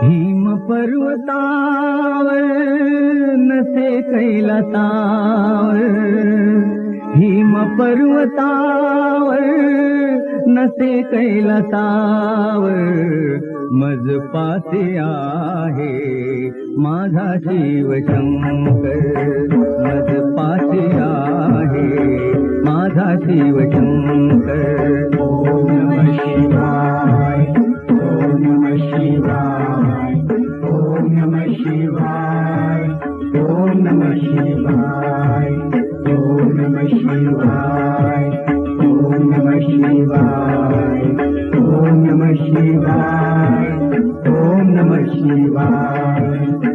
हिम पर्वतावर नसे कैलासावर, हिम पर्वतावर नसे कैलासावर, मज पासे आहे माझा शिवशंकर, मज पासे आहे माझा शिवशंकर. ओम नमः शिवाय, ओम नमः शिवाय, ओम नमः शिवाय, ओम नमः शिवाय, ओम नमः शिवाय, ओम नमः शिवाय, ओम नमः शिवाय, ओम नमः शिवाय.